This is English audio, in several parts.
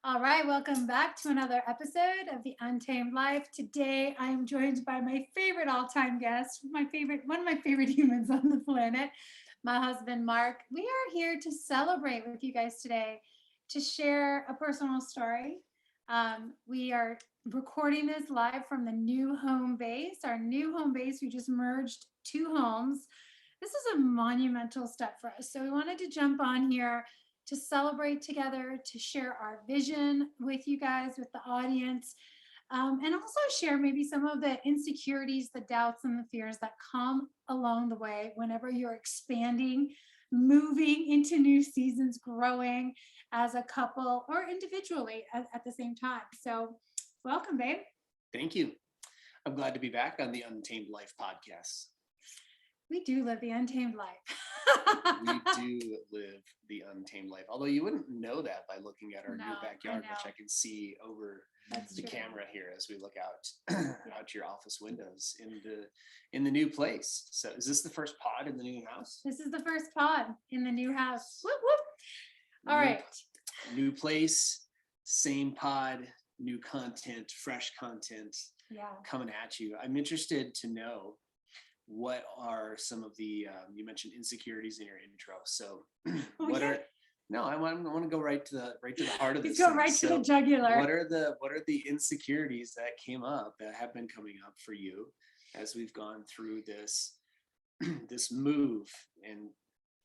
All right, welcome back to another episode of The Untamed Life. Today, I am joined by my favorite all-time guest, one of my favorite humans on the planet, my husband, Mark. We are here to celebrate with you guys today, to share a personal story. We are recording this live from the new home base. Our new home base, we just merged two homes. This is a monumental step for us. So we wanted to jump on here to celebrate together, to share our vision with you guys, with the audience, and also share maybe some of the insecurities, the doubts, and the fears that come along the way whenever you're expanding, moving into new seasons, growing as a couple or individually at the same time. So welcome, babe. Thank you. I'm glad to be back on the Untamed Life podcast. We do live the untamed life. We do live the untamed life. Although you wouldn't know that by looking at our new backyard, which I can see over the camera here as we look out your office windows in the new place. So is this the first pod in the new house? This is the first pod in the new house. Whoop, whoop. All right. New place, same pod, new content, fresh content coming at you. I'm interested to know what are some of the you mentioned insecurities in your intro. So I want to go right to the heart of this. Go right to the jugular. What are the insecurities that came up, that have been coming up for you as we've gone through this move? And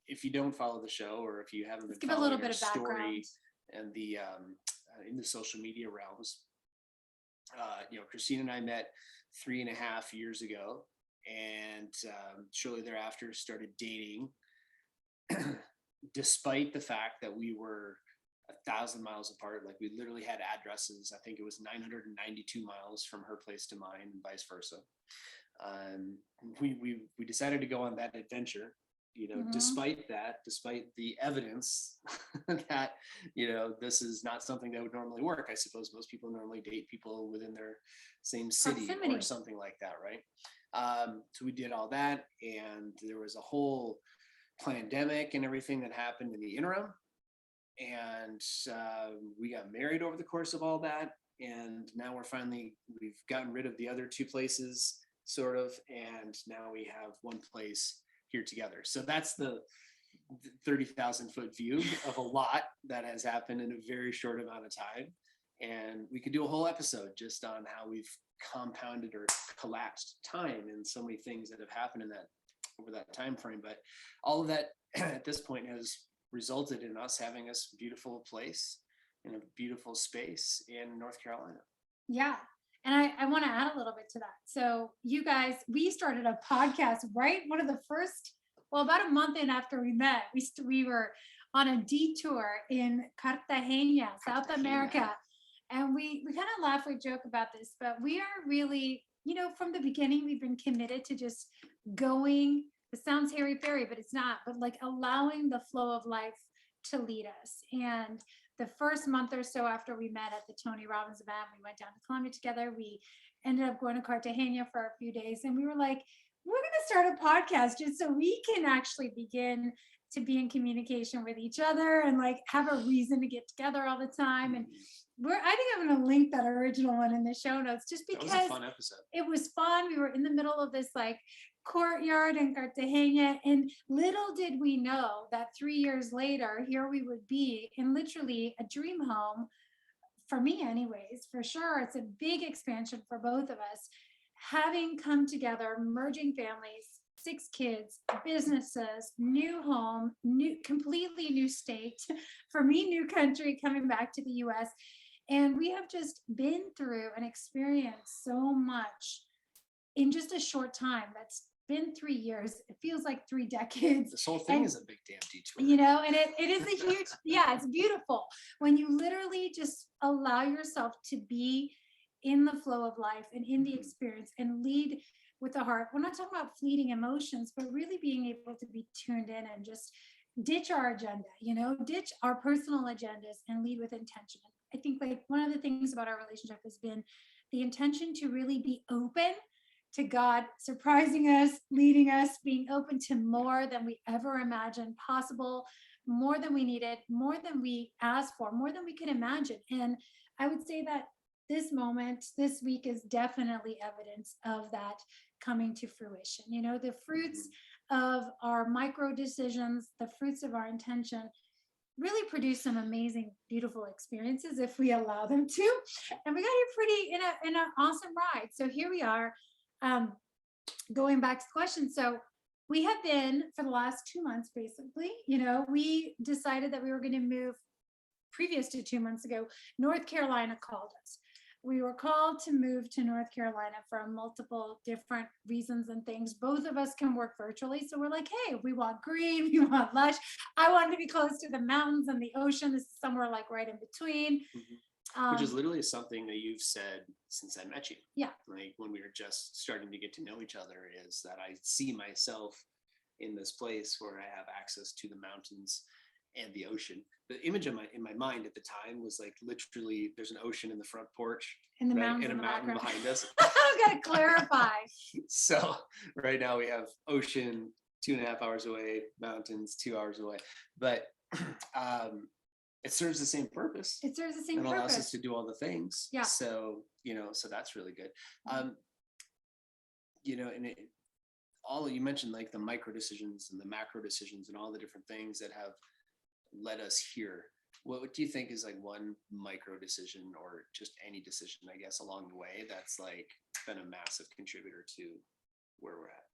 if you don't follow the show, or if you haven't been following our story and the in the social media realms, Christine and I met 3.5 years ago. And shortly thereafter started dating, despite the fact that we were 1,000 miles apart. Like, we literally had addresses. I think it was 992 miles from her place to mine, and vice versa. We decided to go on that adventure, despite the evidence that, this is not something that would normally work. I suppose most people normally date people within their same city or something like that, right? So we did all that, and there was a whole pandemic and everything that happened in the interim, and we got married over the course of all that, and now we've gotten rid of the other two places, sort of, and now we have one place here together. So that's the 30,000 foot view of a lot that has happened in a very short amount of time. And we could do a whole episode just on how we've compounded or collapsed time and so many things that have happened over that time frame. But all of that at this point has resulted in us having this beautiful place in a beautiful space in North Carolina. Yeah. And I want to add a little bit to that. So you guys, we started a podcast, right? One of the first, about a month in after we met, we were on a detour in Cartagena, South America. And we kind of laugh, we joke about this, but we are really, from the beginning, we've been committed to just going. It sounds hairy-fairy, but it's not, but like allowing the flow of life to lead us. And the first month or so after we met at the Tony Robbins event, we went down to Colombia together. We ended up going to Cartagena for a few days, and we were like, we're going to start a podcast just so we can actually begin to be in communication with each other and like have a reason to get together all the time. And I think I'm going to link that original one in the show notes, just because it was a fun episode. It was fun. We were in the middle of this like courtyard in Cartagena, and little did we know that 3 years later, here we would be in literally a dream home, for me anyways, for sure. It's a big expansion for both of us, having come together, merging families, 6 kids, businesses, new home, completely new state, for me, new country, coming back to the US. And we have just been through and experienced so much in just a short time. That's been 3 years. It feels like 3 decades. This whole thing is a big damn detour. And it is a huge, it's beautiful when you literally just allow yourself to be in the flow of life and in the experience and lead with the heart. We're not talking about fleeting emotions, but really being able to be tuned in and just ditch our agenda, ditch our personal agendas and lead with intention. I think like one of the things about our relationship has been the intention to really be open to God surprising us, leading us, being open to more than we ever imagined possible, more than we needed, more than we asked for, more than we could imagine. And I would say that this moment, this week is definitely evidence of that coming to fruition. You know, the fruits of our micro decisions, the fruits of our intention really produce some amazing, beautiful experiences if we allow them to. And we got here pretty in an awesome ride. So here we are, going back to the question. So we have been for the last 2 months, basically, you know, we decided that we were going to move previous to 2 months ago. North Carolina called us. We were called to move to North Carolina for multiple different reasons and things. Both of us can work virtually. So we're like, hey, we want green, we want lush. I wanted to be close to the mountains and the ocean. This is somewhere like right in between. Which is literally something that you've said since I met you. Yeah. Like when we were just starting to get to know each other, is that I see myself in this place where I have access to the mountains and the ocean. The image in my mind at the time was like literally there's an ocean in the front porch And the right, mountains and a in the mountain background. behind us. I've got to clarify. So right now we have ocean 2.5 hours away, mountains 2 hours away. But it serves the same purpose. It serves the same and allows purpose. us to do all the things. Yeah. So, you know, so that's really good. You know, and all you mentioned like the micro decisions and the macro decisions and all the different things that have led us here. What do you think is like one micro decision or just any decision, I guess, along the way that's like been a massive contributor to where we're at?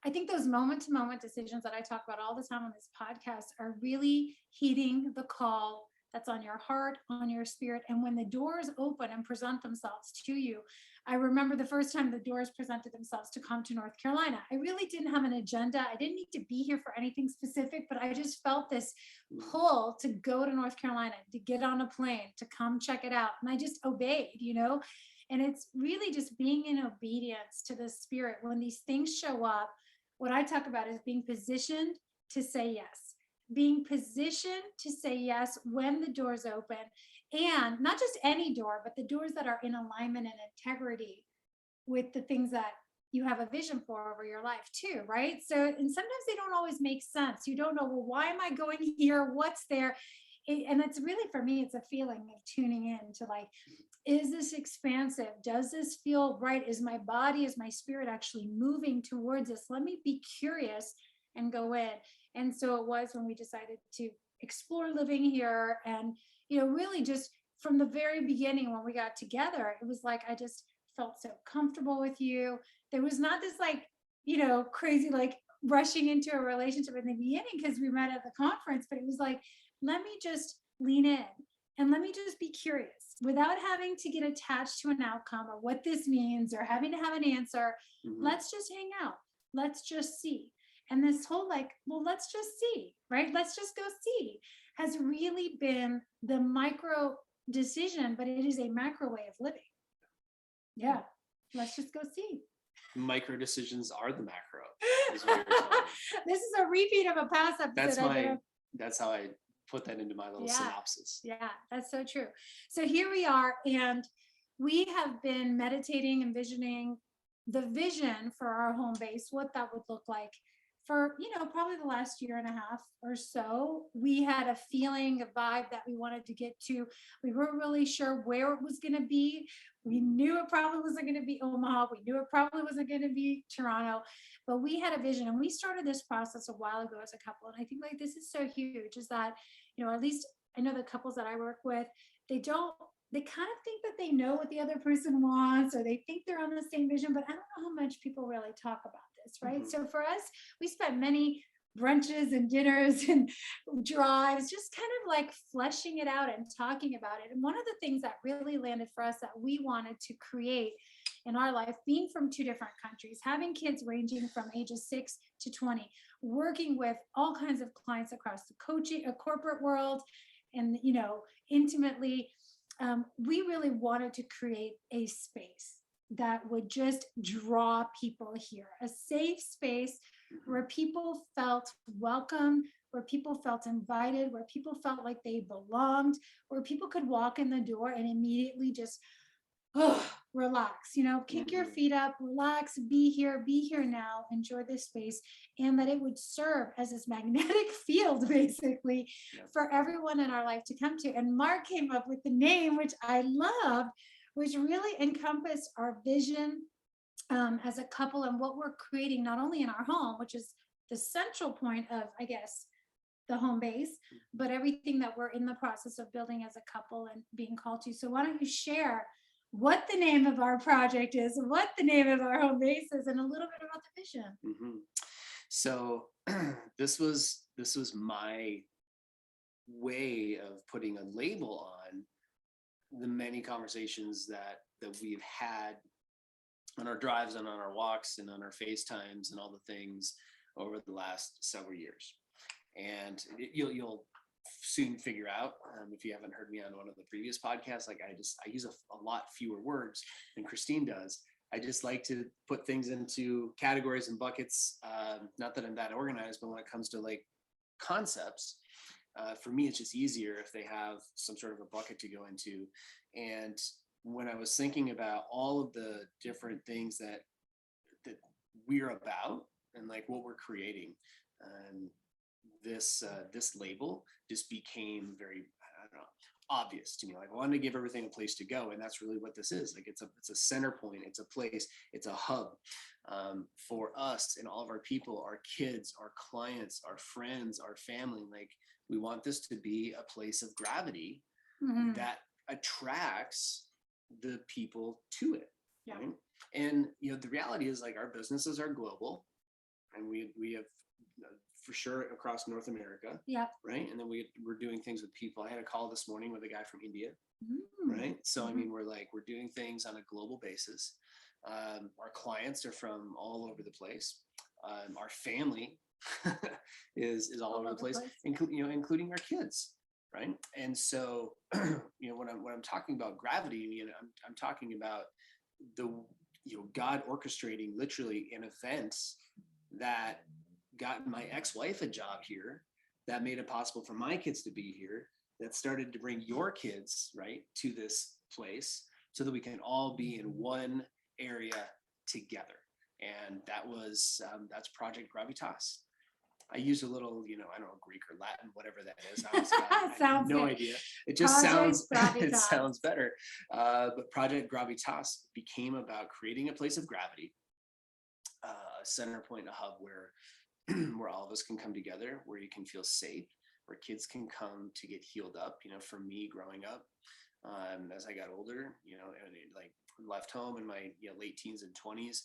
I think those moment to moment decisions that I talk about all the time on this podcast are really heeding the call that's on your heart, on your spirit. And when the doors open and present themselves to you, I remember the first time the doors presented themselves to come to North Carolina. I really didn't have an agenda. I didn't need to be here for anything specific, but I just felt this pull to go to North Carolina, to get on a plane, to come check it out. And I just obeyed, you know, and it's really just being in obedience to the spirit. When these things show up, what I talk about is being positioned to say yes, being positioned to say yes when the doors open, and not just any door, but the doors that are in alignment and integrity with the things that you have a vision for over your life too, right? So, and sometimes they don't always make sense. You don't know, well, why am I going here? What's there? And it's really, for me, it's a feeling of tuning in to like, is this expansive? Does this feel right? Is my body, is my spirit actually moving towards this? Let me be curious and go in. And so it was when we decided to explore living here. And, you know, really just from the very beginning when we got together, it was like, I just felt so comfortable with you. There was not this like, you know, crazy, like rushing into a relationship in the beginning because we met at the conference, but it was like, let me just lean in and let me just be curious without having to get attached to an outcome or what this means or having to have an answer. Let's just hang out. Let's just see. And this whole like, well, let's just see, right? Let's just go see has really been the micro decision, but it is a macro way of living. Yeah. Let's just go see. Micro decisions are the macro. Is what you're telling me. This is a repeat of a past episode. That's how I put that into my little synopsis. Yeah, that's so true. So here we are, and we have been meditating, envisioning the vision for our home base, what that would look like for, you know, probably the last year and a half or so. We had a feeling, a vibe that we wanted to get to. We weren't really sure where it was going to be. We knew it probably wasn't going to be Omaha. We knew it probably wasn't going to be Toronto, but we had a vision, and we started this process a while ago as a couple. And I think like this is so huge, is that, you know, at least I know the couples that I work with, they kind of think that they know what the other person wants, or they think they're on the same vision, but I don't know how much people really talk about this, right? So for us, we spent many brunches and dinners and drives, just kind of like fleshing it out and talking about it. And one of the things that really landed for us that we wanted to create in our life, being from 2 different countries, having kids ranging from ages 6 to 20, working with all kinds of clients across the coaching, corporate world, and, you know, intimately, we really wanted to create a space that would just draw people here, a safe space where people felt welcome, where people felt invited, where people felt like they belonged, where people could walk in the door and immediately just relax, kick your Mhm. feet up, relax, be here now, enjoy this space, and that it would serve as this magnetic field basically Yeah. for everyone in our life to come to. And Mark came up with the name, which I loved, which really encompassed our vision as a couple and what we're creating, not only in our home, which is the central point of, I guess, the home base, but everything that we're in the process of building as a couple and being called to. So why don't you share what the name of our project is, what the name of our home base is, and a little bit about the vision. Mhm. So this was my way of putting a label on the many conversations that we've had on our drives and on our walks and on our FaceTimes and all the things over the last several years. And you'll soon figure out, if you haven't heard me on one of the previous podcasts, like I use a lot fewer words than Christine does. I just like to put things into categories and buckets. Not that I'm that organized, but when it comes to like concepts, for me, it's just easier if they have some sort of a bucket to go into. And when I was thinking about all of the different things that we're about and like what we're creating, this label just became very, I don't know, obvious to me. Like I wanted to give everything a place to go, and that's really what this is. Like it's a center point, it's a place, it's a hub for us and all of our people, our kids, our clients, our friends, our family. Like we want this to be a place of gravity that attracts the people to it. Yeah. Right? And the reality is, like, our businesses are global, and we have for sure across North America. Yeah. Right. And then we're doing things with people. I had a call this morning with a guy from India. Right. So I mean, we're doing things on a global basis. Our clients are from all over the place. Our family is all over the place, including our kids. Right. And so, when I'm talking about gravity, I'm talking about the, God orchestrating literally an event that got my ex-wife a job here, that made it possible for my kids to be here, that started to bring your kids right to this place so that we can all be in one area together. And that's Project Gravitas. I use a little, I don't know, Greek or Latin, whatever that is. Honestly, I have no idea. It just it sounds better. But Project Gravitas became about creating a place of gravity, a center point, a hub where all of us can come together, where you can feel safe, where kids can come to get healed up. For me growing up, as I got older, and like left home in my late teens and 20s,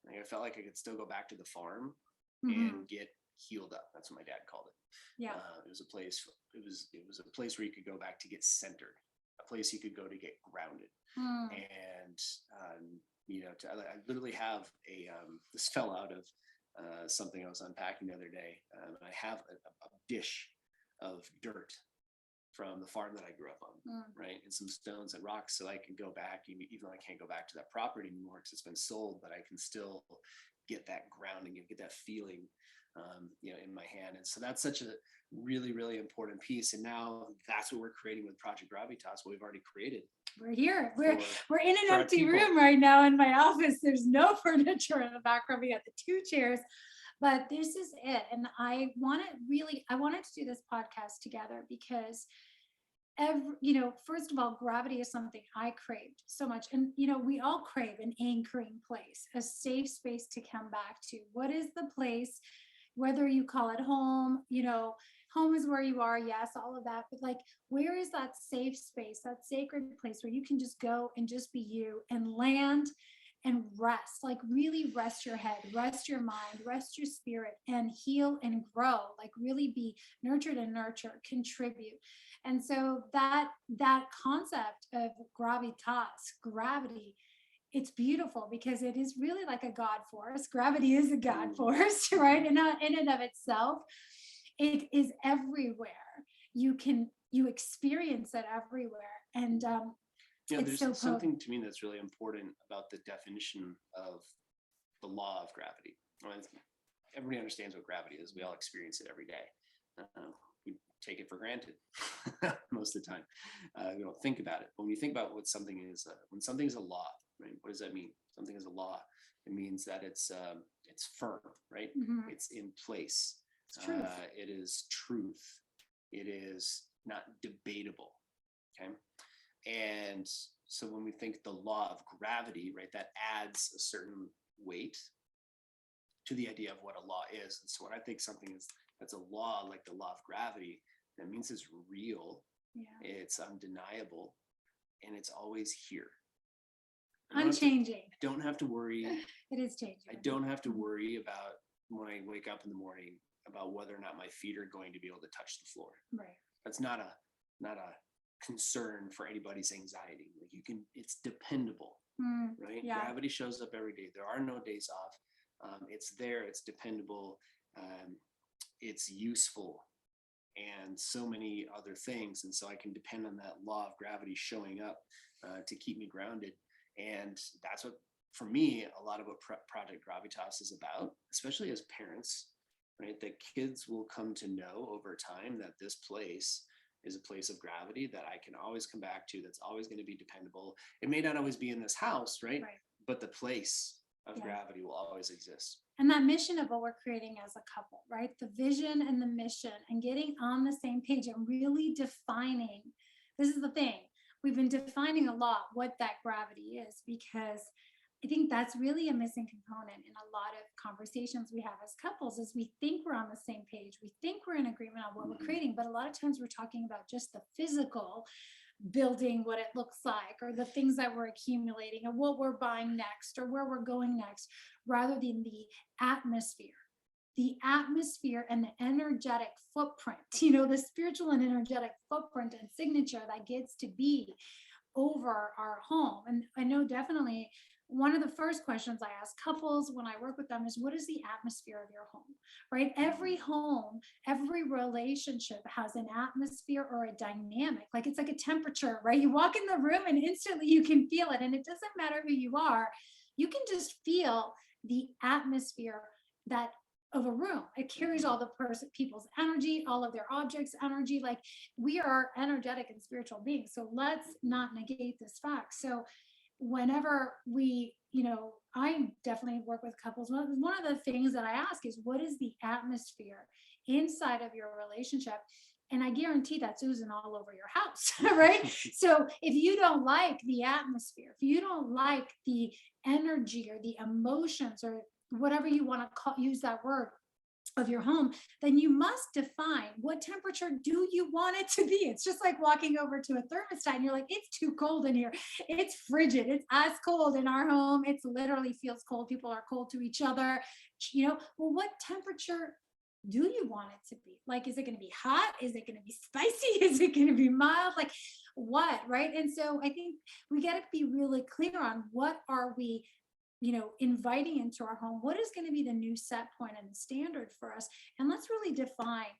I felt like I could still go back to the farm and get healed up. That's what my dad called it. Yeah. It was a place. It was a place where you could go back to get centered, a place you could go to get grounded. And I literally have this fell out of something I was unpacking the other day. I have a dish of dirt from the farm that I grew up on, right? And some stones and rocks, so I can go back, even though I can't go back to that property anymore because it's been sold, but I can still get that grounding and get that feeling, in my hand. And so that's such a really, really important piece. And now that's what we're creating with Project Gravitas, what we've already created. We're here. We're in an empty room right now in my office. There's no furniture in the background. We got the 2 chairs, but this is it. And I wanted to do this podcast together because first of all, gravity is something I craved so much. And, we all crave an anchoring place, a safe space to come back to. What is the place, whether you call it home, home is where you are. Yes, all of that. But like, where is that safe space, that sacred place where you can just go and just be you and land and rest, like really rest your head, rest your mind, rest your spirit, and heal and grow, like really be nurtured and nurture, contribute. And so that concept of gravitas, gravity, it's beautiful because it is really like a God force. Gravity is a God force, right? And in and of itself, it is everywhere. You experience it everywhere. And there's something to me that's really important about the definition of the law of gravity. Everybody understands what gravity is. We all experience it every day. we take it for granted most of the time. We don't think about it. When we think about what something is, when something is a law, right? What does that mean? Something is a law. It means that it's firm, right? It's in place. It's truth. It is truth. It is not debatable. Okay. And so when we think the law of gravity, right, that adds a certain weight to the idea of what a law is. And so when I think something is that's a law, like the law of gravity, that means it's real, it's undeniable, and it's always here. Unchanging. I don't have to worry. It is changing. I don't have to worry about when I wake up in the morning about whether or not my feet are going to be able to touch the floor. Right. That's not a concern for anybody's anxiety. Like it's dependable, right? Yeah. Gravity shows up every day. There are no days off. It's there. It's dependable. It's useful, and so many other things. And so I can depend on that law of gravity showing up to keep me grounded. And that's what, for me, a lot of what Project Gravitas is about, especially as parents, right? That kids will come to know over time that this place is a place of gravity that I can always come back to, that's always going to be dependable. It may not always be in this house, right? But the place of gravity will always exist. And that mission of what we're creating as a couple, right? The vision and the mission, and getting on the same page and really defining. This is the thing. We've been defining a lot what that gravity is, because I think that's really a missing component in a lot of conversations we have as couples, is we think we're on the same page. We think we're in agreement on what we're creating, but a lot of times we're talking about just the physical building, what it looks like, or the things that we're accumulating, or what we're buying next, or where we're going next, rather than the atmosphere and the energetic footprint, the spiritual and energetic footprint and signature that gets to be over our home. And I know definitely one of the first questions I ask couples when I work with them is, what is the atmosphere of your home, right? Every home, every relationship has an atmosphere or a dynamic. Like it's like a temperature, right? You walk in the room and instantly you can feel it. And it doesn't matter who you are. You can just feel the atmosphere of a room. It carries all the people's energy, all of their objects' energy. Like we are energetic and spiritual beings. So let's not negate this fact. So whenever we, I definitely work with couples. One of the things that I ask is, what is the atmosphere inside of your relationship? And I guarantee that's oozing all over your house, right? So if you don't like the atmosphere, if you don't like the energy or the emotions or whatever you want to use that word of your home, then you must define what temperature do you want it to be. It's just like walking over to a thermostat and you're like, it's too cold in here. It's frigid. It's as cold in our home. It's literally feels cold. People are cold to each other. Well, what temperature do you want it to be? Like, is it going to be hot? Is it going to be spicy? Is it going to be mild? Like what, right? And so I think we got to be really clear on what are we inviting into our home. What is going to be the new set point and the standard for us? And let's really define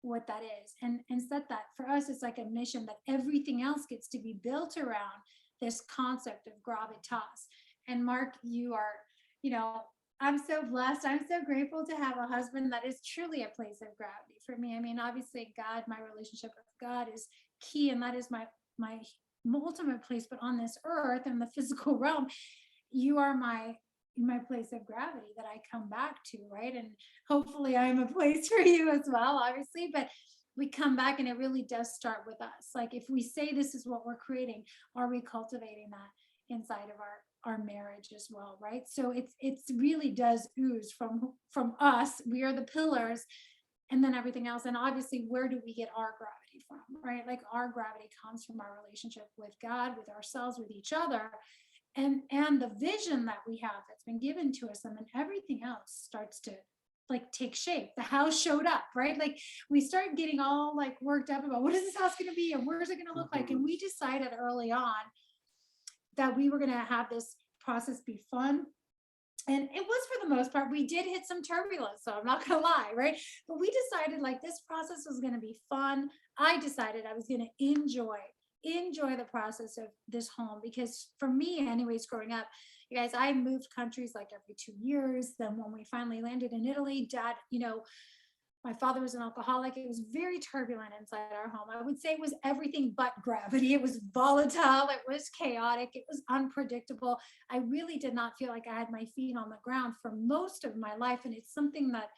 what that is and set that. For us, it's like a mission that everything else gets to be built around this concept of gravitas. And Mark, you are, I'm so blessed. I'm so grateful to have a husband that is truly a place of gravity for me. I mean, obviously God, my relationship with God is key, and that is my ultimate place, but on this earth and the physical realm, you are my place of gravity that I come back to, right? And hopefully I'm a place for you as well, obviously, but we come back and it really does start with us. Like if we say this is what we're creating, are we cultivating that inside of our marriage as well, right? So it's really does ooze from us. We are the pillars, and then everything else. And obviously, where do we get our gravity from, right? Like our gravity comes from our relationship with God, with ourselves, with each other. And the vision that we have that's been given to us, and then everything else starts to like take shape. The house showed up, right? Like we start getting all like worked up about what is this house going to be and where's it going to look like? And we decided early on that we were going to have this process be fun. And it was, for the most part, we did hit some turbulence, so I'm not going to lie, right? But we decided like this process was going to be fun. I decided I was going to enjoy the process of this home, because for me anyways, growing up, you guys, I moved countries like every 2 years. Then when we finally landed in Italy, Dad, My father was an alcoholic. It was very turbulent inside our home. I would say it was everything but gravity. It was volatile. It was chaotic. It was unpredictable. I really did not feel like I had my feet on the ground for most of my life. And it's something that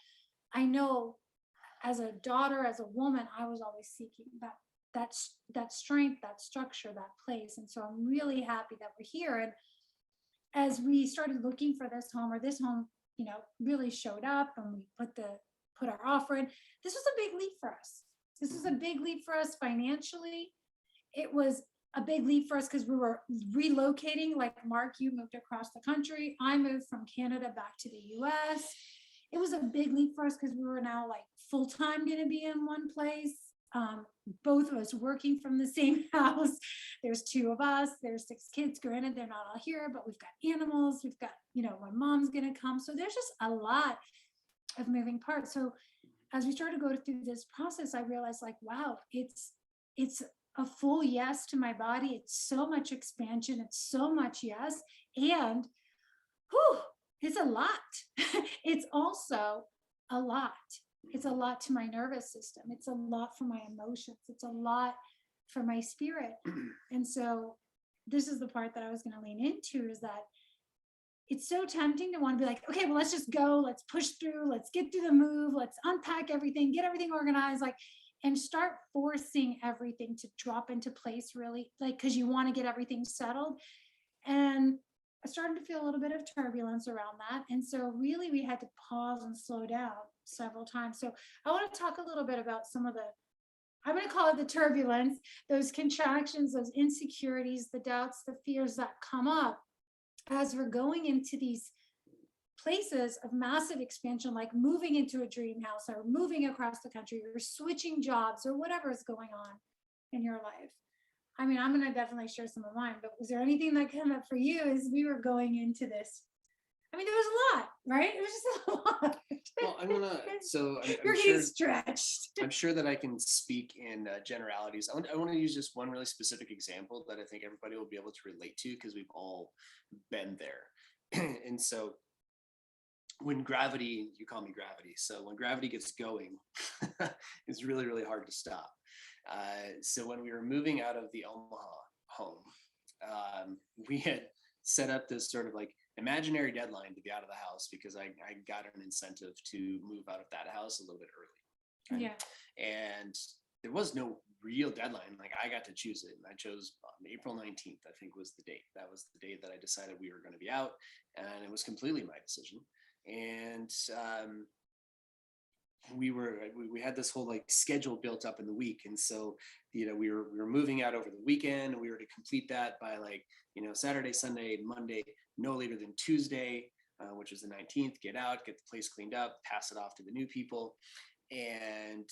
I know as a daughter, as a woman, I was always seeking that strength, that structure, that place. And so I'm really happy that we're here. And as we started looking for this home, or this home, really showed up, and we put our offer in, this was a big leap for us. This was a big leap for us financially. It was a big leap for us because we were relocating. Like Mark, you moved across the country. I moved from Canada back to the US. It was a big leap for us because we were now like full-time going to be in one place. Both of us working from the same house. There's 2 of us. There's 6 kids. Granted, they're not all here, but we've got animals. We've got, my mom's going to come. So there's just a lot of moving parts. So as we started to go through this process, I realized like, wow, it's a full yes to my body. It's so much expansion. It's so much yes. And whew, it's a lot. It's also a lot. It's a lot to my nervous system. It's a lot for my emotions. It's a lot for my spirit. And so this is the part that I was going to lean into, is that it's so tempting to want to be like, okay, well, let's just go, let's push through, let's get through the move, let's unpack everything, get everything organized, like, and start forcing everything to drop into place, really, like, because you want to get everything settled. And I started to feel a little bit of turbulence around that. And so really we had to pause and slow down several times. So I want to talk a little bit about some of I'm going to call it the turbulence, those contractions, those insecurities, the doubts, the fears that come up as we're going into these places of massive expansion, like moving into a dream house or moving across the country or switching jobs or whatever is going on in your life. I mean, I'm going to definitely share some of mine, but was there anything that came up for you as we were going into this? I mean, there was a lot, right? It was just a lot. Well, You're getting stretched. I'm sure that I can speak in generalities. I want to use just one really specific example that I think everybody will be able to relate to, because we've all been there. And so when gravity, you call me gravity. So when gravity gets going, it's really, really hard to stop. So when we were moving out of the Omaha home, we had set up this sort of like imaginary deadline to be out of the house, because I got an incentive to move out of that house a little bit early. Right? Yeah. And there was no real deadline. Like, I got to choose it. And I chose April 19th, I think was the date. That was the date that I decided we were going to be out. And it was completely my decision. And we had this whole like schedule built up in the week. And so, we were moving out over the weekend, and we were to complete that by like, Saturday, Sunday, Monday, no later than Tuesday, which is the 19th, get out, get the place cleaned up, pass it off to the new people. And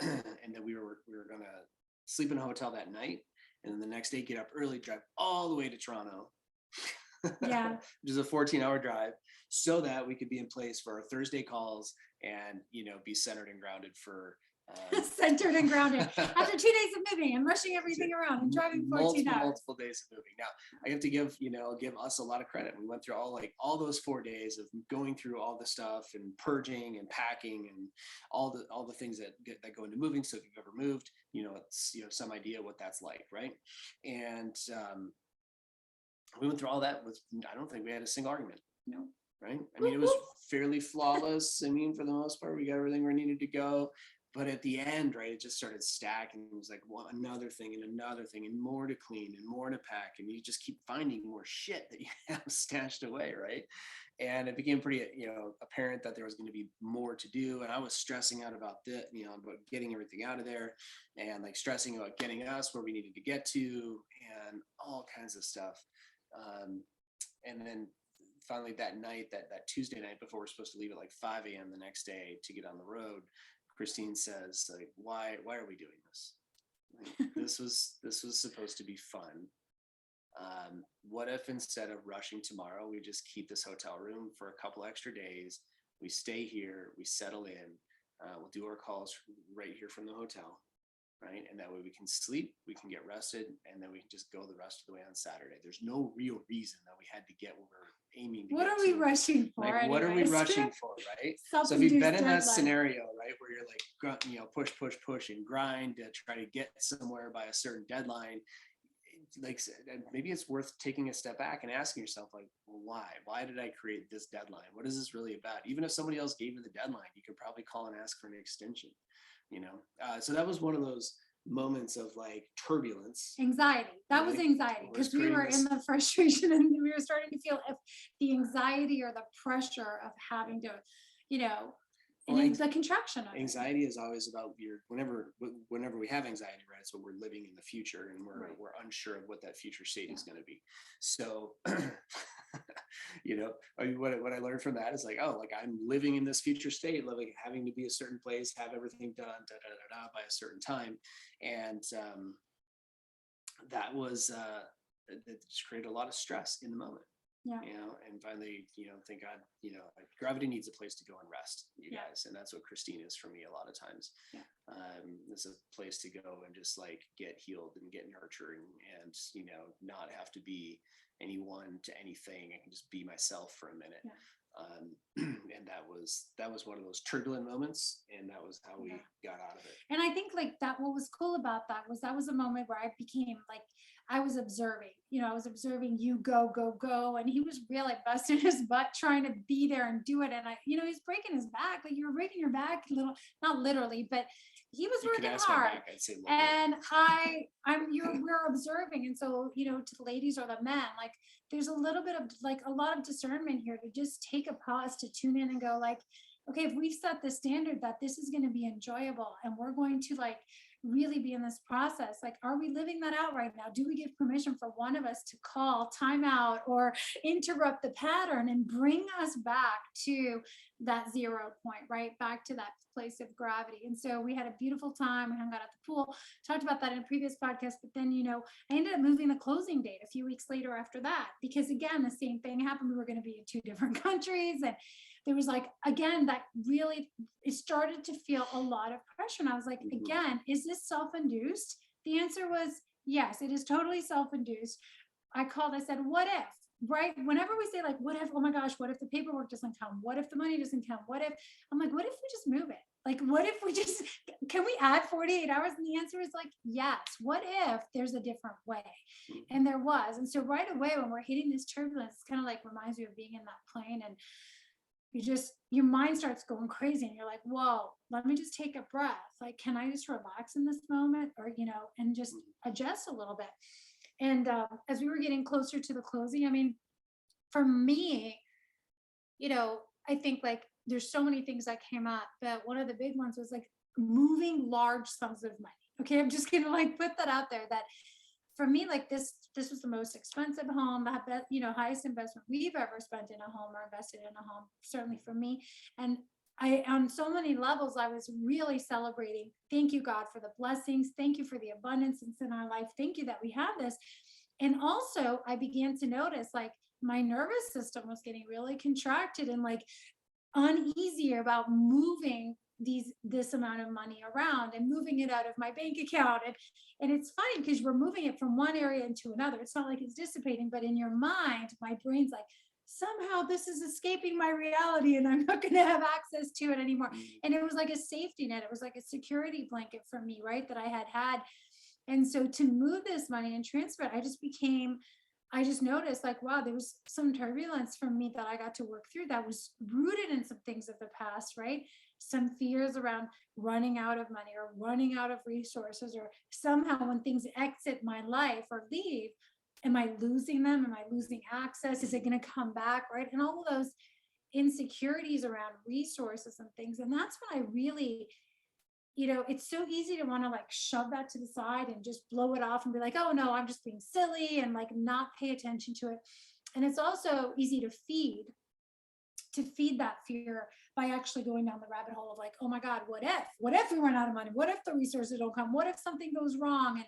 and then we were going to sleep in a hotel that night. And then the next day, get up early, drive all the way to Toronto. Yeah. Which is a 14-hour drive, so that we could be in place for our Thursday calls and, be centered and grounded for centered and grounded after 2 days of moving and rushing everything around and driving 14 hours. Multiple days of moving. Now, I have to give us a lot of credit. We went through all those 4 days of going through all the stuff and purging and packing and all the things that go into moving. So if you've ever moved, it's some idea what that's like, right? And we went through all that with, I don't think we had a single argument. No. Right? I mean, it was fairly flawless. I mean, for the most part, we got everything where it needed to go. But at the end, right, it just started stacking. It was like another thing and more to clean and more to pack. And you just keep finding more shit that you have stashed away, right? And it became pretty, apparent that there was going to be more to do. And I was stressing out about about getting everything out of there, and like stressing about getting us where we needed to get to, and all kinds of stuff. And then finally that night, that Tuesday night before we're supposed to leave at like 5 a.m. the next day to get on the road, Christine says, like, why are we doing this? Like, this was supposed to be fun. What if instead of rushing tomorrow, we just keep this hotel room for a couple extra days? We stay here, we settle in, we'll do our calls right here from the hotel. right? And that way we can sleep, we can get rested, and then we can just go the rest of the way on Saturday. There's no real reason that we had to get what we're aiming to What get are we to. rushing for? Like, what are we anyways? rushing for, right? So if you've Self-induced been in that deadline. scenario, right, where you're like, push and grind to try to get somewhere by a certain deadline, like maybe it's worth taking a step back and asking yourself, like, well, why did I create this deadline? What is this really about? Even if somebody else gave you the deadline, you could probably call and ask for an extension, so that was one of those moments of like turbulence. Anxiety. That was Right? anxiety, because we were in the frustration and we were starting to feel the anxiety or the pressure of having to, and the contraction of it. Anxiety is always about whenever we have anxiety, right? So we're living in the future and we're unsure of what that future state is going to be. So, what I learned from that is like, I'm living in this future state, like having to be a certain place, have everything done by a certain time. And that was, it just created a lot of stress in the moment. Yeah. And finally, thank God, gravity needs a place to go and rest, guys. And that's what Christine is for me a lot of times. Yeah. It's a place to go and just like get healed and get nurturing and, not have to be anyone to anything. I can just be myself for a minute. Yeah. And that was one of those turbulent moments, and that was how we got out of it. And I think like that, what was cool about that was a moment where I became like, I was observing, I was observing you go, and he was really busting his butt trying to be there and do it. And he's breaking his back, like you were breaking your back not literally, but he was working hard. Back, I'd say and we're observing. And so, to the ladies or the men, like there's a little bit of like a lot of discernment here to just take a pause to tune in and go like, okay, if we've set the standard that this is going to be enjoyable and we're going to like really be in this process, like, are we living that out right now? Do we give permission for one of us to call timeout or interrupt the pattern and bring us back to that 0 point, right? Back to that place of gravity. And so we had a beautiful time. We hung out at the pool, talked about that in a previous podcast, but then, I ended up moving the closing date a few weeks later after that, because again, the same thing happened. We were going to be in 2 different countries, and there was like, again, that really, it started to feel a lot of pressure. And I was like, again, is this self-induced? The answer was yes, it is totally self-induced. I said, what if, right? Whenever we say like, what if, oh my gosh, what if the paperwork doesn't come? What if the money doesn't come? What if, I'm like, what if we just move it? Like, what if we just, can we add 48 hours? And the answer is like, yes. What if there's a different way? And there was. And so right away, when we're hitting this turbulence, it's kind of like reminds me of being in that plane, and your mind starts going crazy and you're like, whoa, let me just take a breath. Like, can I just relax in this moment, or, and just adjust a little bit. And as we were getting closer to the closing, I mean, for me, I think like there's so many things that came up, but one of the big ones was like moving large sums of money. Okay. I'm just going to like put that out there, that for me, like this was the most expensive home, the highest investment we've ever spent in a home or invested in a home, certainly for me. And on so many levels, I was really celebrating. Thank you, God, for the blessings. Thank you for the abundance that's in our life. Thank you that we have this. And also I began to notice like my nervous system was getting really contracted and like uneasy about moving this amount of money around and moving it out of my bank account. And it's funny because we're moving it from one area into another. It's not like it's dissipating, but in your mind, my brain's like, somehow this is escaping my reality and I'm not going to have access to it anymore. And it was like a safety net. It was like a security blanket for me, right? That I had. And so to move this money and transfer it, I just noticed like, wow, there was some turbulence for me that I got to work through that was rooted in some things of the past, right? Some fears around running out of money or running out of resources, or somehow when things exit my life or leave, am I losing them? Am I losing access? Is it going to come back? Right. And all of those insecurities around resources and things. And that's when I really, it's so easy to want to like shove that to the side and just blow it off and be like, oh no, I'm just being silly, and like not pay attention to it. And it's also easy to feed that fear by actually going down the rabbit hole of like, oh my God, what if we run out of money? What if the resources don't come? What if something goes wrong? And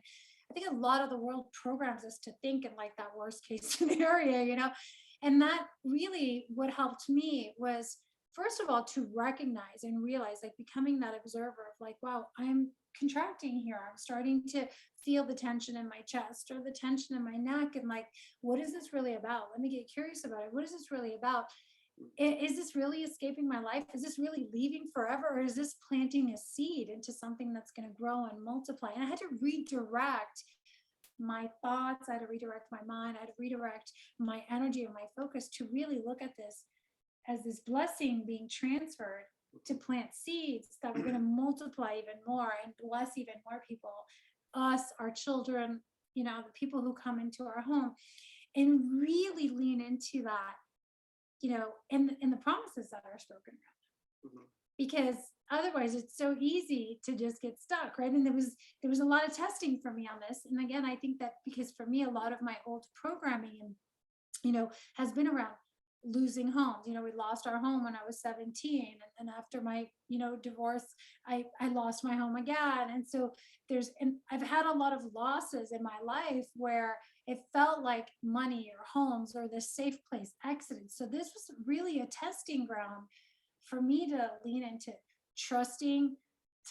I think a lot of the world programs us to think in like that worst case scenario, and that really what helped me was, first of all, to recognize and realize, like becoming that observer of like, wow, I'm contracting here. I'm starting to feel the tension in my chest or the tension in my neck. And like, what is this really about? Let me get curious about it. What is this really about? Is this really escaping my life? Is this really leaving forever? Or is this planting a seed into something that's going to grow and multiply? And I had to redirect my thoughts. I had to redirect my mind. I had to redirect my energy and my focus to really look at this as this blessing being transferred to plant seeds that were going to multiply even more and bless even more people, us, our children, you know, the people who come into our home, and really lean into that, you know, in the promises that are spoken around. Mm-hmm. Because otherwise it's so easy to just get stuck, right? And there was a lot of testing for me on this. And again, I think that because for me, a lot of my old programming and, you know, has been around losing homes. You know, we lost our home when I was 17. And then after my, you know, divorce, I lost my home again. And so and I've had a lot of losses in my life where it felt like money or homes or this safe place exited. So this was really a testing ground for me to lean into trusting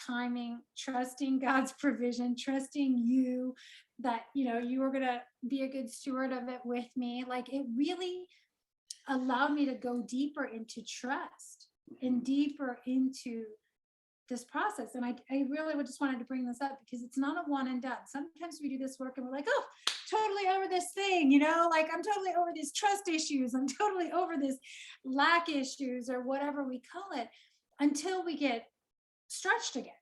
timing, trusting God's provision, trusting you that, you know, you were going to be a good steward of it with me. Like, it really allowed me to go deeper into trust and deeper into this process. And I really just wanted to bring this up because it's not a one and done. Sometimes we do this work and we're like, oh, totally over this thing, you know, like I'm totally over these trust issues. I'm totally over this lack issues or whatever we call it, until we get stretched again.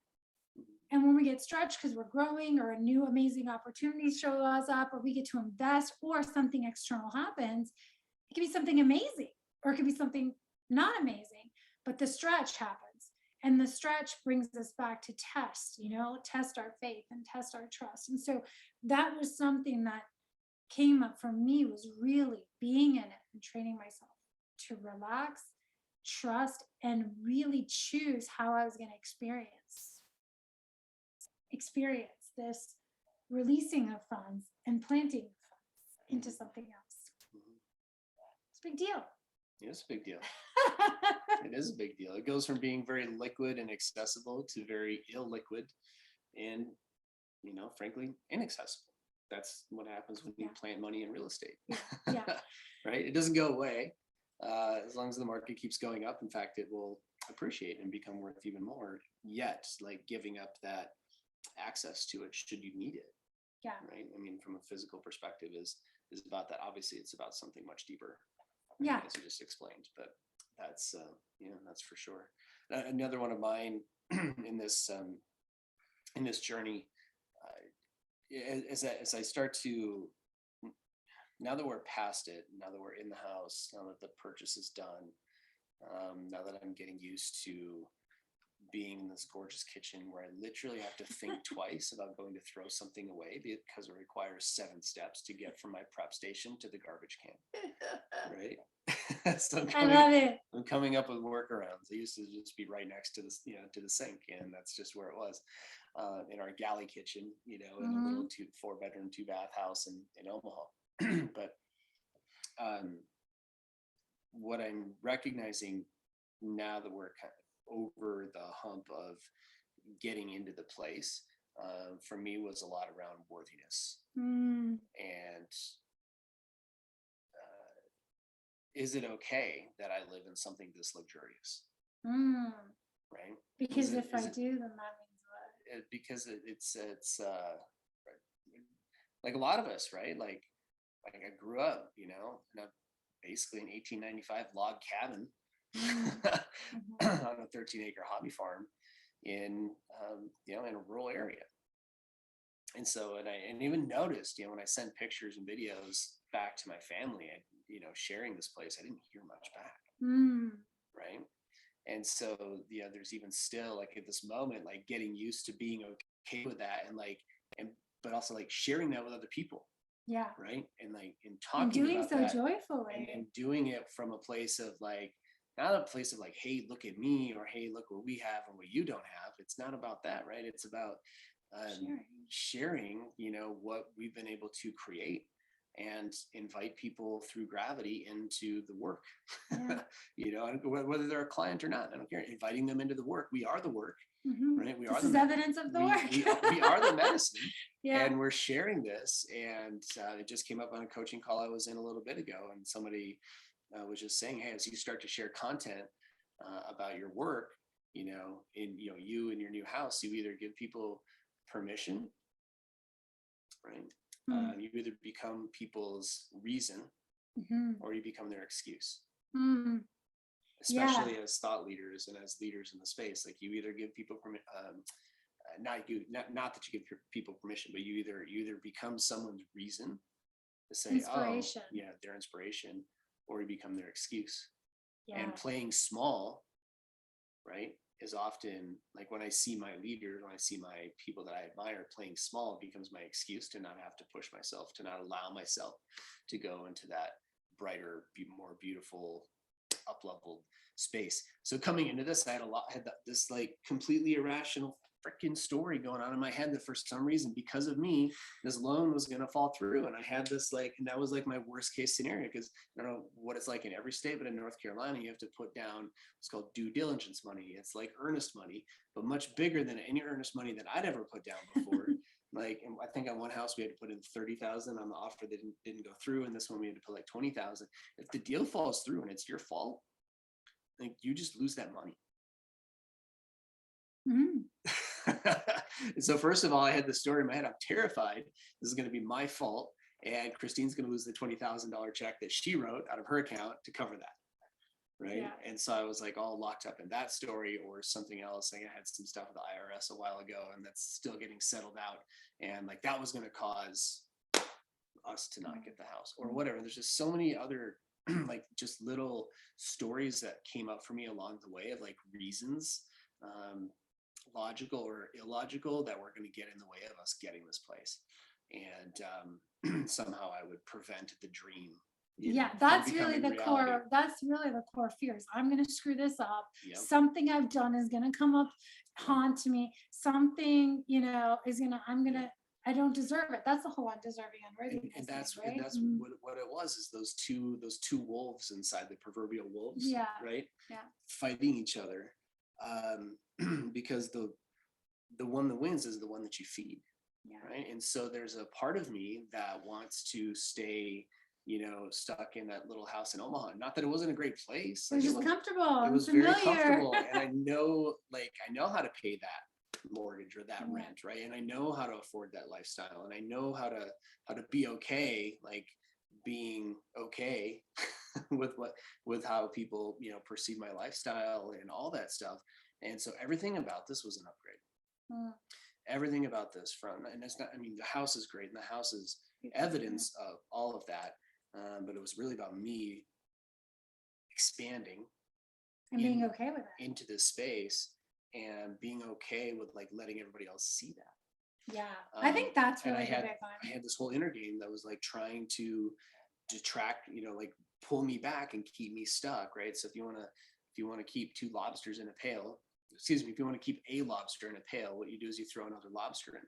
And when we get stretched because we're growing or a new amazing opportunity shows us up, or we get to invest, or something external happens, it could be something amazing or it could be something not amazing, but the stretch happens. And the stretch brings us back to test, you know, test our faith and test our trust. And so that was something that came up for me, was really being in it and training myself to relax, trust, and really choose how I was going to experience this releasing of funds and planting of funds into something else. It's a big deal. It's a big deal. It is a big deal. It goes from being very liquid and accessible to very illiquid and, you know, frankly, inaccessible. That's what happens when you plant money in real estate. Yeah. Right? It doesn't go away as long as the market keeps going up. In fact, it will appreciate and become worth even more. Yet, like, giving up that access to it should you need it. Yeah. Right. I mean, from a physical perspective, is about that. Obviously, it's about something much deeper. Yeah. As you just explained, but that's that's for sure. Another one of mine in this journey, as I start to, now that we're past it, now that we're in the house, now that the purchase is done, now that I'm getting used to being in this gorgeous kitchen where I literally have to think twice about going to throw something away because it requires 7 steps to get from my prep station to the garbage can. Right. So I love it. I'm coming up with workarounds. I used to just be right next to this, to the sink, and that's just where it was. In our galley kitchen, in a little 4-bedroom, 2-bath house in Omaha. But what I'm recognizing now that we're kind of over the hump of getting into the place, for me, was a lot around worthiness. And is it okay that I live in something this luxurious? Right? Because if I do, then that means what? Because it's like a lot of us, right? Like I grew up, in basically an 1895 log cabin on a 13-acre hobby farm in a rural area. And so, and I even noticed, when I sent pictures and videos back to my family, sharing this place, I didn't hear much back. Right. And so, there's even still, like, at this moment, like, getting used to being okay with that, but also like sharing that with other people. Yeah. Right. And like, talking doing about so that joyfully and doing it from a place of like, not a place of like, hey, look at me, or hey, look what we have and what you don't have. It's not about that, right? It's about sharing, what we've been able to create, and invite people through Gravity into the work. Yeah. Whether they're a client or not, I don't care. Inviting them into the work. We are the work. right? This is evidence of the work. we are the medicine. Yeah. And we're sharing this. And it just came up on a coaching call I was in a little bit ago. And somebody was just saying, hey, as you start to share content about your work, you and your new house, you either give people permission, right? You either become people's reason or you become their excuse. Especially as thought leaders and as leaders in the space, like you either give people not that you give people permission, but you either become someone's reason to say, inspiration. Oh, yeah, their inspiration, or you become their excuse. Yeah. And playing small, right, is often like when I see my leaders, when I see my people that I admire playing small, it becomes my excuse to not have to push myself, to not allow myself to go into that brighter, more beautiful, up-leveled space. So coming into this, I had this like completely irrational freaking story going on in my head that for some reason, because of me, this loan was going to fall through. And I had this and that was like my worst case scenario, because I don't know what it's like in every state, but in North Carolina, you have to put down what's called due diligence money. It's like earnest money, but much bigger than any earnest money that I'd ever put down before. And I think on one house we had to put in 30,000 on the offer that didn't go through, and this one we had to put like 20,000. If the deal falls through and it's your fault, like you just lose that money. So first of all, I had the story in my head. I'm terrified. This is going to be my fault, and Christine's going to lose the $20,000 check that she wrote out of her account to cover that. Right. Yeah. And so I was like all locked up in that story or something else. Like I had some stuff with the IRS a while ago, and that's still getting settled out. And like that was going to cause us to not get the house or whatever. There's just so many other like just little stories that came up for me along the way of like reasons, logical or illogical, that were going to get in the way of us getting this place. And somehow I would prevent the dream. Yeah, that's really the core. That's really the core fears. I'm going to screw this up. Yep. Something I've done is going to come up, haunt me. Something, I don't deserve it. That's the whole undeserving, unworthy. And that's what it was, is those two wolves inside, the proverbial wolves. Yeah. Right. Yeah. Fighting each other. Because the one that wins is the one that you feed. Yeah. Right. And so there's a part of me that wants to stay, stuck in that little house in Omaha. Not that it wasn't a great place. It was just comfortable. It was familiar. Very comfortable. And I know how to pay that mortgage or that rent, right? And I know how to afford that lifestyle. And I know how to be okay, like being okay with how people, perceive my lifestyle and all that stuff. And so everything about this was an upgrade. Everything about this and it's not, the house is great, and the house is evidence of all of that. But it was really about me expanding and being okay with it into this space, and being okay with like letting everybody else see that. Yeah. I think that's really big one. I had this whole inner game that was like trying to detract, like pull me back and keep me stuck. Right. So if you want to keep two lobsters in a pail, if you want to keep a lobster in a pail, what you do is you throw another lobster in,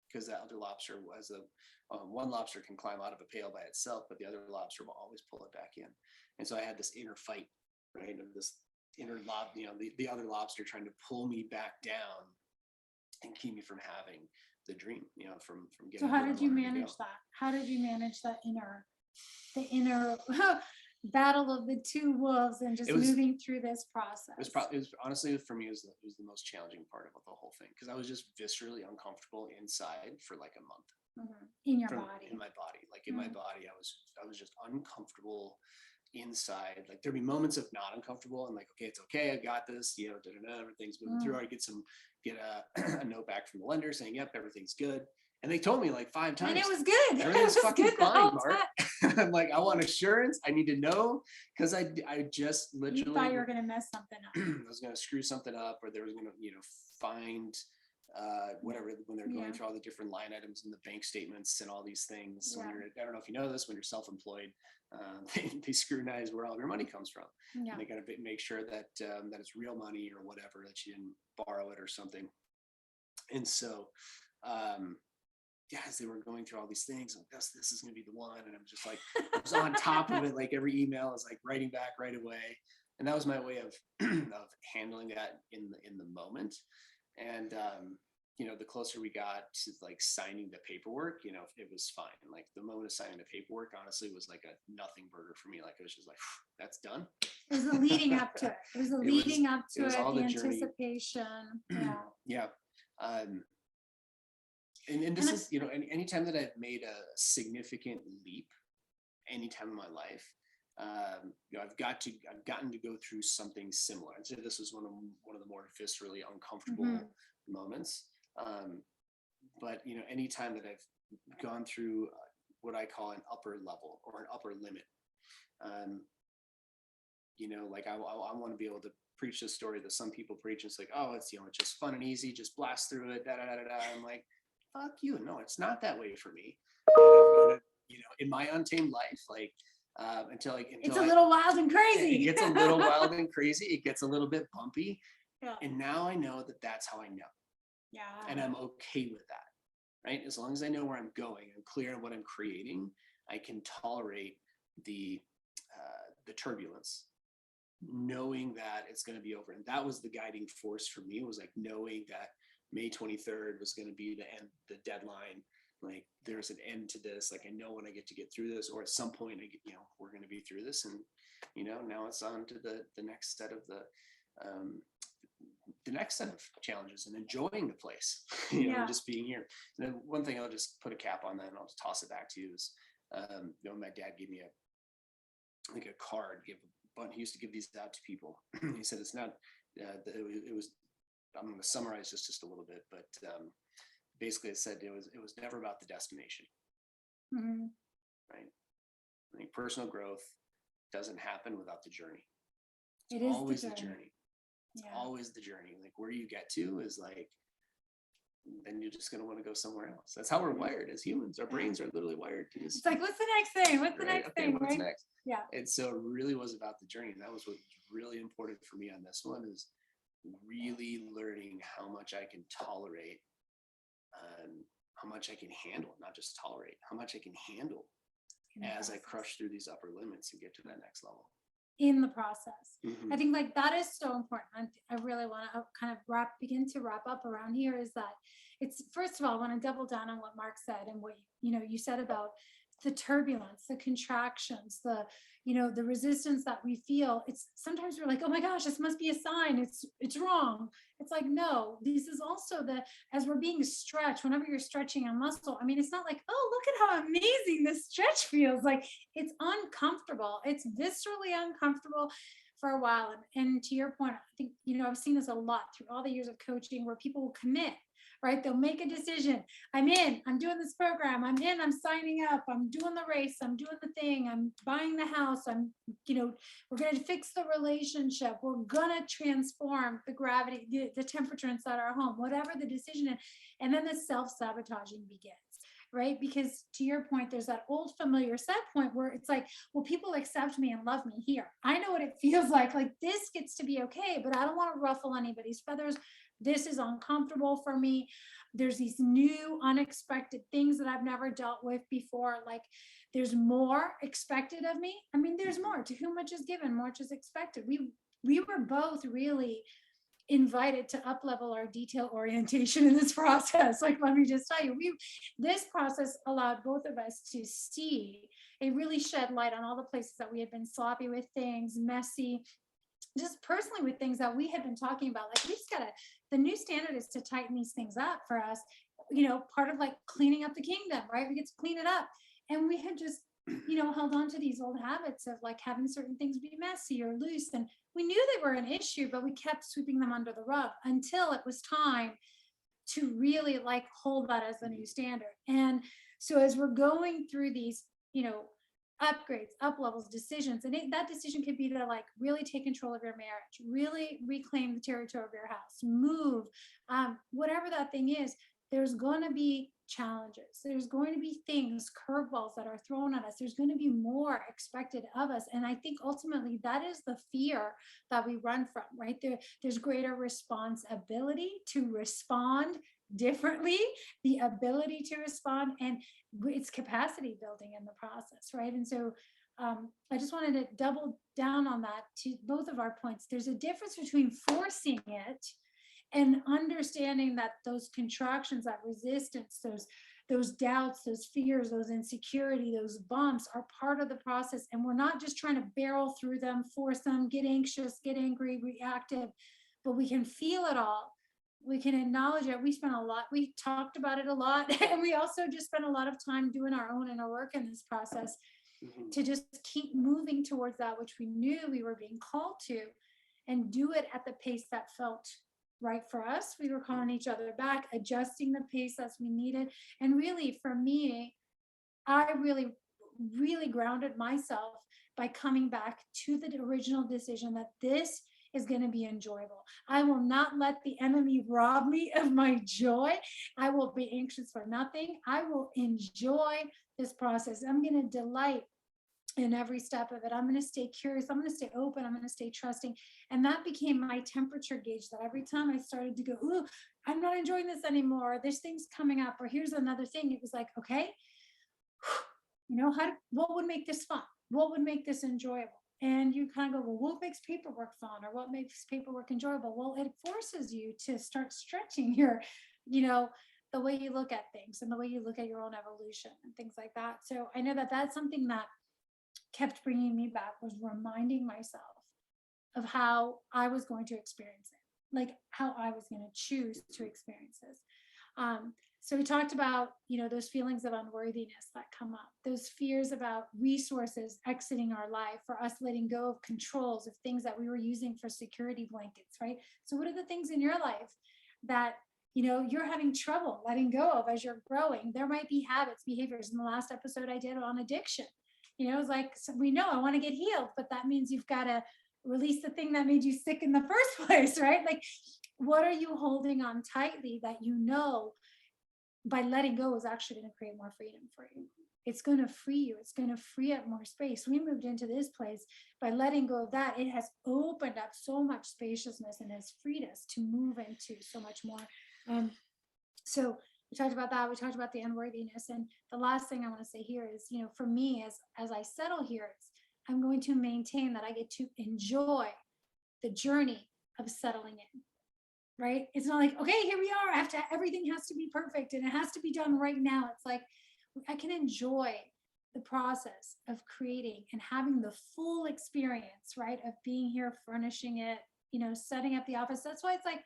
because that other lobster one lobster can climb out of a pail by itself, but the other lobster will always pull it back in. And so I had this inner fight, right, of this inner the other lobster trying to pull me back down and keep me from having the dream, from getting. So how did you manage that? How did you manage that the inner battle of the two wolves and just moving through this process? It was honestly, for me, it was the most challenging part about the whole thing, because I was just viscerally uncomfortable inside for like a month. In your body. In my body. Like in my body, I was just uncomfortable inside. Like there'd be moments of not uncomfortable and like, okay, it's okay, I got this, everything's moving through. I get a note back from the lender saying, yep, everything's good. And they told me like 5 times. And it was good. Everything's fucking fine, Mark. I'm like, I want assurance. I need to know, because I just literally. You thought you were going to mess something up. I was going to screw something up, or there was going to, find whatever, when they're going through all the different line items in the bank statements and all these things. Yeah. I don't know if you know this, when you're self-employed, they scrutinize where all your money comes from. Yeah. And they got to make sure that that it's real money or whatever, that you didn't borrow it or something. And so, as they were going through all these things, like this is going to be the one. And I'm just like, I was on top of it. Like every email I was like writing back right away. And that was my way of handling that in the moment. And, the closer we got to like signing the paperwork, it was fine. Like the moment of signing the paperwork, honestly, was like a nothing burger for me. Like it was just like, that's done. It was the leading up to it. It was the leading up to it, all the journey. anticipation. Yeah. Yeah. And this is, anytime that I've made a significant leap, anytime in my life, I've gotten to go through something similar. I'd say this was one of the more viscerally uncomfortable moments. But anytime that I've gone through what I call an upper level or an upper limit, like I want to be able to preach this story that some people preach. It's like, oh, it's it's just fun and easy, just blast through it. Da da da da. I'm like, fuck you. No, it's not that way for me. And in my untamed life, like until it's a little wild and crazy. It gets a little wild and crazy. It gets a little bit bumpy. Yeah. And now I know that that's how I know. Yeah. And I'm okay with that, right? As long as I know where I'm going, I'm clear on what I'm creating, I can tolerate the turbulence, knowing that it's going to be over. And that was the guiding force for me, was like knowing that May 23rd was going to be the deadline. Like there's an end to this. Like I know when I get through this, or at some point we're going to be through this. And now it's on to the next set of the next set of challenges and enjoying the place, just being here. And then one thing I'll just put a cap on that and I'll just toss it back to you is, my dad gave me a card, he used to give these out to people. He said, it's not, it was, I'm going to summarize this just a little bit, but basically it said it was never about the destination, right? I think personal growth doesn't happen without the journey. It's always the journey. It's always the journey. Like where you get to is like, then you're just going to want to go somewhere else. That's how we're wired as humans. Our brains are literally wired to just. It's like, what's the next thing? What's the next thing? What's right? next? Yeah. And so it really was about the journey. And that was what's really important for me on this one, is really learning how much I can tolerate, how much I can handle, not just tolerate, how much I can handle as I crush through these upper limits and get to that next level. In the process. I think like that is so important. I really want to kind of begin to wrap up around here, is that it's, first of all, I want to double down on what Mark said and what you said about the turbulence, the contractions, the resistance that we feel. It's sometimes we're like, oh my gosh, this must be a sign. It's wrong. It's like, no, this is also as we're being stretched, whenever you're stretching a muscle, I mean, it's not like, oh, look at how amazing this stretch feels. Like it's uncomfortable. It's viscerally uncomfortable for a while. And to your point, I think, I've seen this a lot through all the years of coaching, where people will commit, right? They'll make a decision. I'm doing this program. I'm signing up. I'm doing the race. I'm doing the thing. I'm buying the house. We're going to fix the relationship. We're going to transform the gravity, the temperature inside our home, whatever the decision is. And then the self-sabotaging begins, right? Because to your point, there's that old familiar set point where it's like, well, people accept me and love me here. I know what it feels like this gets to be okay, but I don't want to ruffle anybody's feathers. This is uncomfortable for me. There's these new unexpected things that I've never dealt with before. Like there's more expected of me. I mean, there's more. To whom much is given, much is expected. We were both really invited to up-level our detail orientation in this process. Like, let me just tell you, this process allowed both of us to see, it really shed light on all the places that we had been sloppy with things, messy, just personally with things that we had been talking about. Like we just the new standard is to tighten these things up for us, part of like cleaning up the kingdom, right? We get to clean it up. And we had just, held on to these old habits of like having certain things be messy or loose. And we knew they were an issue, but we kept sweeping them under the rug until it was time to really like hold that as the new standard. And so as we're going through these, upgrades, up levels, decisions, and that decision could be to like really take control of your marriage, really reclaim the territory of your house, move, whatever that thing is. There's going to be challenges. There's going to be things, curveballs that are thrown at us. There's going to be more expected of us. And I think ultimately that is the fear that we run from, right? There's greater responsibility to respond differently, the ability to respond, and it's capacity building in the process, right? And so I just wanted to double down on that to both of our points. There's a difference between forcing it And understanding that those contractions, that resistance, those doubts, those fears, those insecurity, those bumps are part of the process. And we're not just trying to barrel through them, force them, get anxious, get angry, reactive, but we can feel it all. We can acknowledge it. We talked about it a lot. And we also just spent a lot of time doing our own inner work in this process to just keep moving towards that which we knew we were being called to, and do it at the pace that felt right for us. We were calling each other back, adjusting the pace as we needed. And really, for me, I really grounded myself by coming back to the original decision that this is going to be enjoyable. I will not let the enemy rob me of my joy. I will be anxious for nothing. I will enjoy this process. I'm going to delight in every step of it. I'm going to stay curious. I'm going to stay open. I'm going to stay trusting. And that became my temperature gauge, that every time I started to go, ooh, I'm not enjoying this anymore, this thing's coming up, or here's another thing, it was like, okay, what would make this fun? What would make this enjoyable? And you kind of go, well, what makes paperwork fun, or what makes paperwork enjoyable? Well, it forces you to start stretching your, the way you look at things and the way you look at your own evolution and things like that. So I know that that's something that kept bringing me back, was reminding myself of how I was going to experience it, like how I was going to choose to experience this. So we talked about, those feelings of unworthiness that come up, those fears about resources exiting our life, for us letting go of controls of things that we were using for security blankets, right? So what are the things in your life that, you're having trouble letting go of as you're growing? There might be habits, behaviors. In the last episode I did on addiction, it's like, so we know I want to get healed, but that means you've got to release the thing that made you sick in the first place, right? Like, what are you holding on tightly that by letting go is actually going to create more freedom for you? It's going to free you. It's going to free up more space. We moved into this place by letting go of that. It has opened up so much spaciousness and has freed us to move into so much more. So we talked about that. We talked about the unworthiness. And the last thing I want to say here is, for me, as I settle here, I'm going to maintain that I get to enjoy the journey of settling in. Right? It's not like, okay, here we are. Everything has to be perfect and it has to be done right now. It's like, I can enjoy the process of creating and having the full experience, right? Of being here, furnishing it, setting up the office. That's why it's like,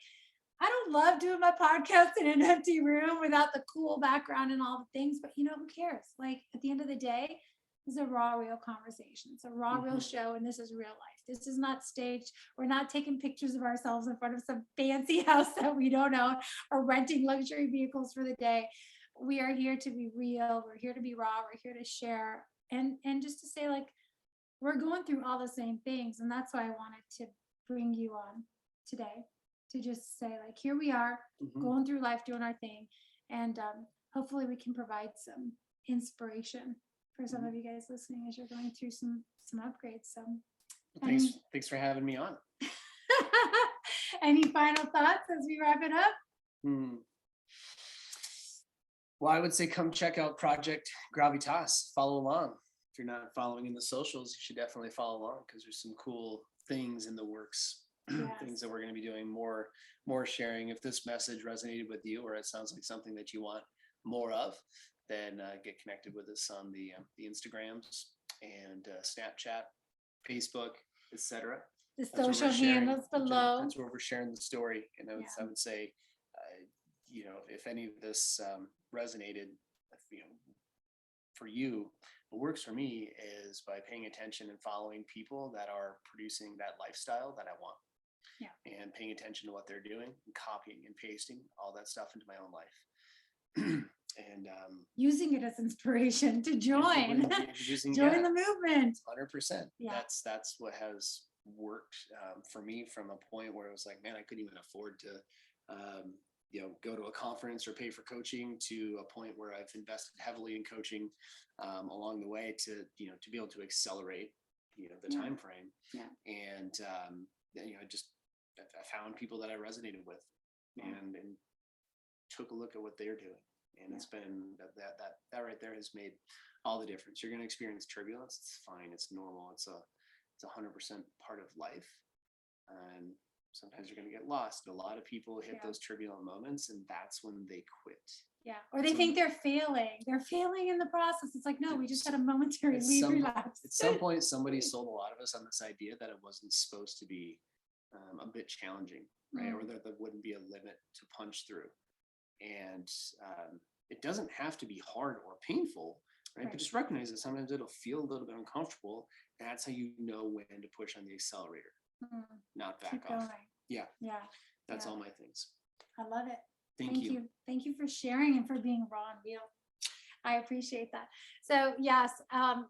I don't love doing my podcast in an empty room without the cool background and all the things, but who cares? Like, at the end of the day, it's a raw, real conversation. It's a raw, real show, and this is real life. This is not staged. We're not taking pictures of ourselves in front of some fancy house that we don't own, or renting luxury vehicles for the day. We are here to be real. We're here to be raw. We're here to share, and just to say, like, we're going through all the same things, and that's why I wanted to bring you on today, to just say, like, here we are, going through life, doing our thing, and hopefully we can provide some inspiration for some of you guys listening as you're going through some upgrades. So thanks for having me on. Any final thoughts as we wrap it up? Well, I would say come check out Project Gravitas. Follow along. If you're not following in the socials, you should definitely follow along, because there's some cool things in the works. Yes. Things that we're going to be doing, more sharing. If this message resonated with you, or it sounds like something that you want more of, then get connected with us on the Instagrams and Snapchat, Facebook, etc. The social handles below. That's where we're sharing the story. And I would say, if any of this resonated, for you, what works for me is by paying attention and following people that are producing that lifestyle that I want. Yeah. And paying attention to what they're doing, and copying and pasting all that stuff into my own life. And using it as inspiration to join the movement. 100%. Yeah. That's what has worked for me, from a point where it was like, man, I couldn't even afford to go to a conference or pay for coaching, to a point where I've invested heavily in coaching along the way to be able to accelerate the time frame. Yeah. And I found people that I resonated with, and took a look at what they're doing. And it's been that right there has made all the difference. You're going to experience turbulence. It's fine. It's normal. It's 100% part of life. And Sometimes you're going to get lost. A lot of people hit Yeah. those turbulent moments, and that's when they quit. Yeah. Or they think they're failing. They're failing in the process. It's like, no, we just had a momentary At relapse. At some point, somebody sold a lot of us on this idea that it wasn't supposed to be a bit challenging, right? Or that there wouldn't be a limit to punch through. And it doesn't have to be hard or painful, right? But just recognize that sometimes it'll feel a little bit uncomfortable. That's how you know when to push on the accelerator, not back Keep off. going. Yeah. Yeah. That's all my things. I love it. Thank you. Thank you for sharing and for being raw and real. I appreciate that. So yes,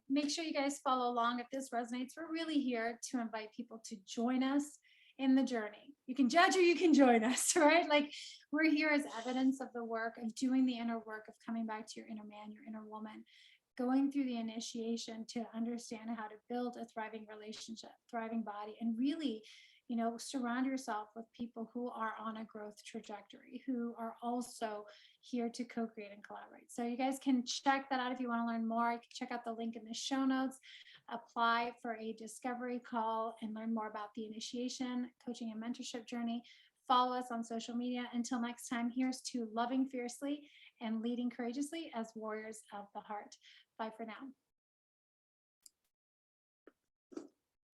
make sure you guys follow along if this resonates. We're really here to invite people to join us in the journey. You can judge or you can join us, right? Like we're here as evidence of the work of doing the inner work of coming back to your inner man, your inner woman, going through the initiation to understand how to build a thriving relationship, thriving body, and really, surround yourself with people who are on a growth trajectory, who are also here to co-create and collaborate. So you guys can check that out if you want to learn more. You can check out the link in the show notes, apply for a discovery call, and learn more about the initiation, coaching, and mentorship journey. Follow us on social media. Until next time, here's to loving fiercely and leading courageously as warriors of the heart. Bye for now.